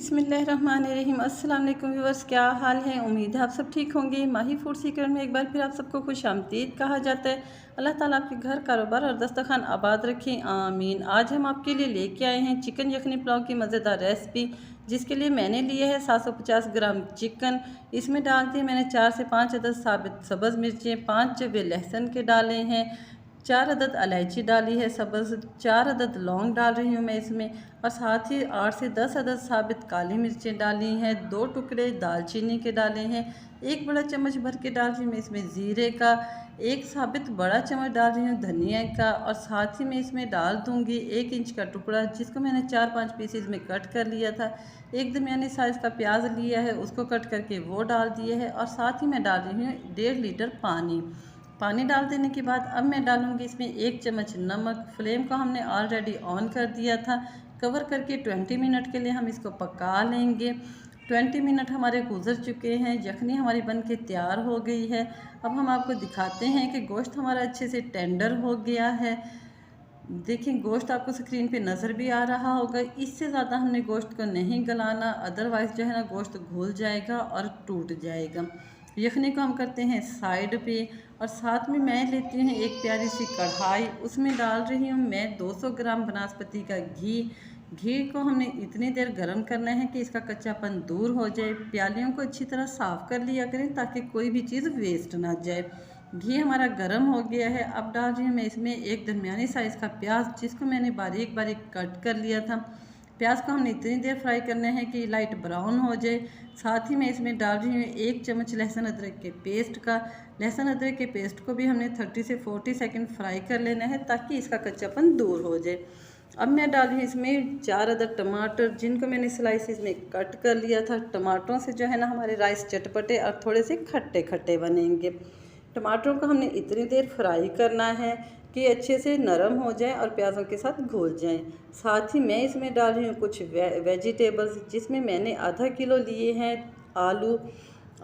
बिस्मिल्लाहिर्रहमानिर्रहीम। अस्सलाम वालेकुम व्यूअर्स, क्या हाल है? उम्मीद है आप सब ठीक होंगे। माही फूड सीक्रेट में एक बार फिर आप सबको खुश आमदीद कहा जाता है। अल्लाह ताला आपके घर, कारोबार और दस्तरखान आबाद रखें, आमीन। आज हम आपके लिए लेके आए हैं चिकन यखनी पुलाव की मज़ेदार रेसिपी, जिसके लिए मैंने लिए है 750 ग्राम चिकन। इसमें डाल दिए मैंने 4 से 5 अदद साबित सब्ज़ मिर्चें, 5 जवे लहसुन के डाले हैं, 4 अदद इलायची डाली है सब्ज़, 4 अदद लौंग डाल रही हूँ मैं इसमें, और साथ ही 8 से 10 अदद साबित काली मिर्चें डाली हैं, 2 टुकड़े दालचीनी के डाले हैं, 1 बड़ा चम्मच भर के डाल रही हूँ मैं इसमें ज़ीरे का, 1 साबित बड़ा चम्मच डाल रही हूँ धनिया का, और साथ ही मैं इसमें डाल दूँगी 1 इंच का टुकड़ा जिसको मैंने 4-5 पीसेज में कट कर लिया था। एक दरमियानी साइज़ का प्याज लिया है, उसको कट करके वो डाल दिया है, और साथ ही मैं डाल रही हूँ 1.5 लीटर पानी। पानी डाल देने के बाद अब मैं डालूंगी इसमें 1 चम्मच नमक। फ्लेम को हमने ऑलरेडी ऑन कर दिया था। कवर करके 20 मिनट के लिए हम इसको पका लेंगे। 20 मिनट हमारे गुजर चुके हैं, यखनी हमारी बन के तैयार हो गई है। अब हम आपको दिखाते हैं कि गोश्त हमारा अच्छे से टेंडर हो गया है। देखिए गोश्त आपको स्क्रीन पे नज़र भी आ रहा होगा। इससे ज़्यादा हमने गोश्त को नहीं गलाना, अदरवाइज़ जो है ना गोश्त घुल जाएगा और टूट जाएगा। यखनी को हम करते हैं साइड पे, और साथ में मैं लेती हूँ एक प्यारी सी कढ़ाई। उसमें डाल रही हूँ मैं 200 ग्राम बनास्पति का घी। घी को हमने इतनी देर गर्म करना है कि इसका कच्चापन दूर हो जाए। प्यालियों को अच्छी तरह साफ़ कर लिया करें ताकि कोई भी चीज़ वेस्ट ना जाए। घी हमारा गर्म हो गया है। अब डाल रही हूँ मैं इसमें एक दरमियानी साइज़ का प्याज, जिसको मैंने बारीक बारीक कट कर लिया था। प्याज को हमने इतनी देर फ्राई करना है कि लाइट ब्राउन हो जाए। साथ ही मैं इसमें डाल रही हूँ 1 चम्मच लहसुन अदरक के पेस्ट का। लहसुन अदरक के पेस्ट को भी हमने 30 से 40 सेकंड फ्राई कर लेना है ताकि इसका कच्चापन दूर हो जाए। अब मैं डाल रही हूँ इसमें 4 अदद टमाटर, जिनको मैंने स्लाइसिस में कट कर लिया था। टमाटरों से जो है ना हमारे राइस चटपटे और थोड़े से खट्टे खट्टे बनेंगे। टमाटरों को हमने इतनी देर फ्राई करना है कि अच्छे से नरम हो जाए और प्याज़ों के साथ घुल जाएं। साथ ही मैं इसमें डाल रही हूँ कुछ वेजिटेबल्स, जिसमें मैंने आधा किलो लिए हैं आलू।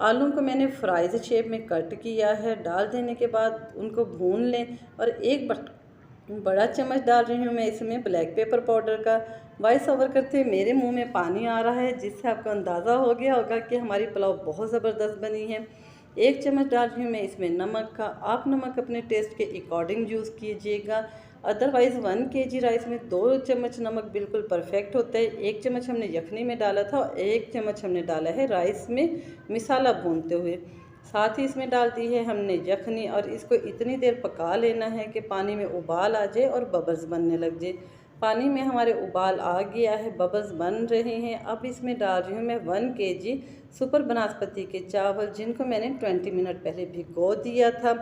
आलू को मैंने फ्राइज़ शेप में कट किया है। डाल देने के बाद उनको भून लें, और एक बड़ा चम्मच डाल रही हूँ मैं इसमें ब्लैक पेपर पाउडर का। वॉइस ओवर करते हुए मेरे मुंह में पानी आ रहा है, जिससे आपको अंदाज़ा हो गया होगा कि हमारी पुलाव बहुत ज़बरदस्त बनी है। 1 चम्मच डाल रही हूँ मैं इसमें नमक का। आप नमक अपने टेस्ट के अकॉर्डिंग यूज़ कीजिएगा, अदरवाइज़ 1 केजी राइस में 2 चम्मच नमक बिल्कुल परफेक्ट होता है। 1 चम्मच हमने यखनी में डाला था और 1 चम्मच हमने डाला है राइस में मिसाला भूनते हुए। साथ ही इसमें डाल दी है हमने यखनी, और इसको इतनी देर पका लेना है कि पानी में उबाल आ जाए और बबल्स बनने लग जाए। पानी में हमारे उबाल आ गया है, बबल्स बन रहे हैं। अब इसमें डाल रही हूँ मैं 1 केजी सुपर बनास्पति के चावल, जिनको मैंने 20 मिनट पहले भिगो दिया था।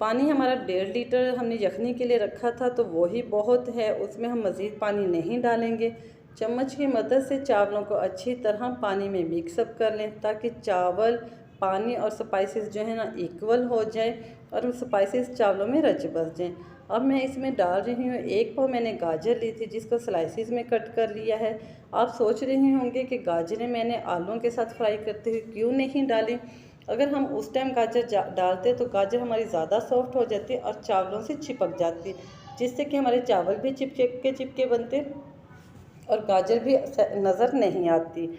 पानी हमारा 1.5 लीटर हमने यखनी के लिए रखा था, तो वही बहुत है, उसमें हम मज़ीद पानी नहीं डालेंगे। चम्मच की मदद से चावलों को अच्छी तरह पानी में मिक्सअप कर लें ताकि चावल, पानी और स्पाइसेस जो है ना इक्वल हो जाए और उन स्पाइसेस चावलों में रच बस जाएँ। अब मैं इसमें डाल रही हूँ 1 पाव मैंने गाजर ली थी, जिसको स्लाइसिस में कट कर लिया है। आप सोच रहे होंगे कि गाजरें मैंने आलूओं के साथ फ्राई करते हुए क्यों नहीं डाली। अगर हम उस टाइम गाजर डालते तो गाजर हमारी ज़्यादा सॉफ्ट हो जाती और चावलों से चिपक जाती, जिससे कि हमारे चावल भी चिपके बनते और गाजर भी नज़र नहीं आती।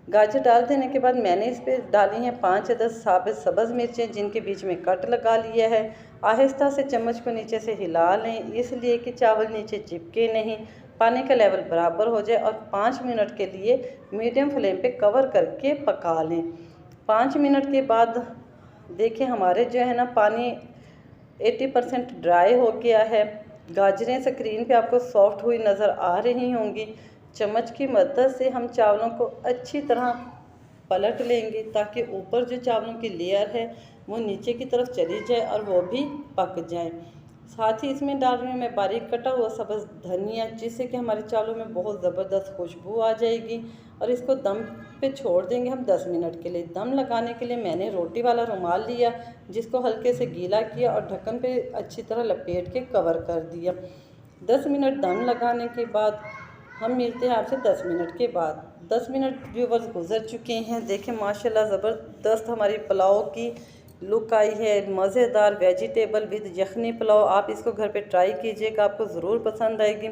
गाजर डाल देने के बाद मैंने इस पर डाली हैं 5 अदद साबित सब्ज़ मिर्चें, जिनके बीच में कट लगा लिया है। आहिस्ता से चम्मच को नीचे से हिला लें, इसलिए कि चावल नीचे चिपके नहीं, पानी का लेवल बराबर हो जाए, और 5 मिनट के लिए मीडियम फ्लेम पे कवर करके पका लें। 5 मिनट के बाद देखिए हमारे जो है ना पानी 80% ड्राई हो गया है। गाजरें स्क्रीन पे आपको सॉफ्ट हुई नज़र आ रही होंगी। चम्मच की मदद से हम चावलों को अच्छी तरह पलट लेंगे ताकि ऊपर जो चावलों की लेयर है वो नीचे की तरफ चली जाए और वो भी पक जाए। साथ ही इसमें डाल रही हूँ मैं बारीक कटा हुआ सब्ज़ धनिया, जिससे कि हमारे चावलों में बहुत ज़बरदस्त खुशबू आ जाएगी। और इसको दम पे छोड़ देंगे हम 10 मिनट के लिए। दम लगाने के लिए मैंने रोटी वाला रुमाल लिया, जिसको हल्के से गीला किया और ढक्कन पे अच्छी तरह लपेट के कवर कर दिया। 10 मिनट दम लगाने के बाद हम मिलते हैं आपसे 10 मिनट के बाद। 10 मिनट व्यूवर्स गुजर चुके हैं। देखें माशाल्लाह ज़बरदस्त हमारी पुलाव की लुक आई है। मज़ेदार वेजिटेबल विद यखनी पुलाव, आप इसको घर पे ट्राई कीजिएगा, आपको ज़रूर पसंद आएगी।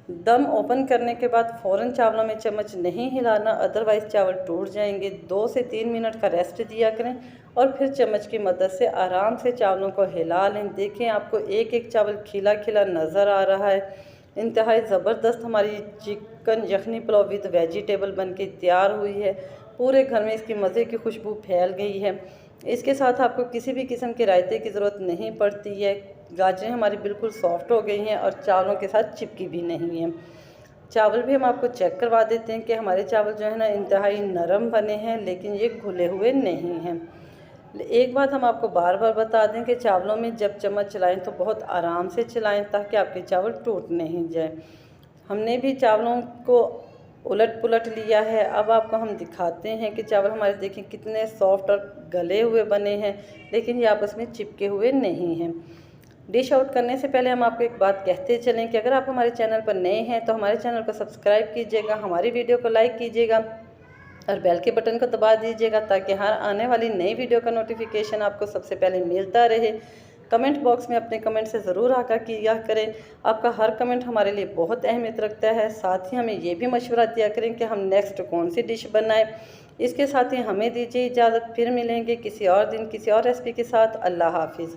दम ओपन करने के बाद फ़ौरन चावलों में चम्मच नहीं हिलाना, अदरवाइज़ चावल टूट जाएंगे। 2 से 3 मिनट का रेस्ट दिया करें और फिर चम्मच की मदद से आराम से चावलों को हिला लें। देखें आपको एक एक चावल खिला खिला नज़र आ रहा है। इंतहाई ज़बरदस्त हमारी chicken yakhni pulao with vegetable बनके तैयार हुई है। पूरे घर में इसकी मज़े की खुशबू फैल गई है। इसके साथ आपको किसी भी किस्म के रायते की ज़रूरत नहीं पड़ती है। गाजरें हमारी बिल्कुल सॉफ्ट हो गई हैं और चावलों के साथ चिपकी भी नहीं है। चावल भी हम आपको चेक करवा देते हैं कि हमारे चावल जो है ना इंतहाई नरम बने हैं, लेकिन ये घुले हुए नहीं हैं। एक बात हम आपको बार बार बता दें कि चावलों में जब चम्मच चलाएं तो बहुत आराम से चलाएं ताकि आपके चावल टूट नहीं जाए। हमने भी चावलों को उलट पुलट लिया है। अब आपको हम दिखाते हैं कि चावल हमारे देखें कितने सॉफ्ट और गले हुए बने हैं, लेकिन ये आपस में चिपके हुए नहीं हैं। डिश आउट करने से पहले हम आपको एक बात कहते चलें कि अगर आप हमारे चैनल पर नए हैं तो हमारे चैनल को सब्सक्राइब कीजिएगा, हमारी वीडियो को लाइक कीजिएगा और बेल के बटन को दबा दीजिएगा ताकि हर आने वाली नई वीडियो का नोटिफिकेशन आपको सबसे पहले मिलता रहे। कमेंट बॉक्स में अपने कमेंट से ज़रूर आगाह किया करें। आपका हर कमेंट हमारे लिए बहुत अहमियत रखता है। साथ ही हमें ये भी मशवरा दिया करें कि हम नेक्स्ट कौन सी डिश बनाएं। इसके साथ ही हमें दीजिए इजाज़त, फिर मिलेंगे किसी और दिन किसी और रेसिपी के साथ। अल्लाह हाफिज़।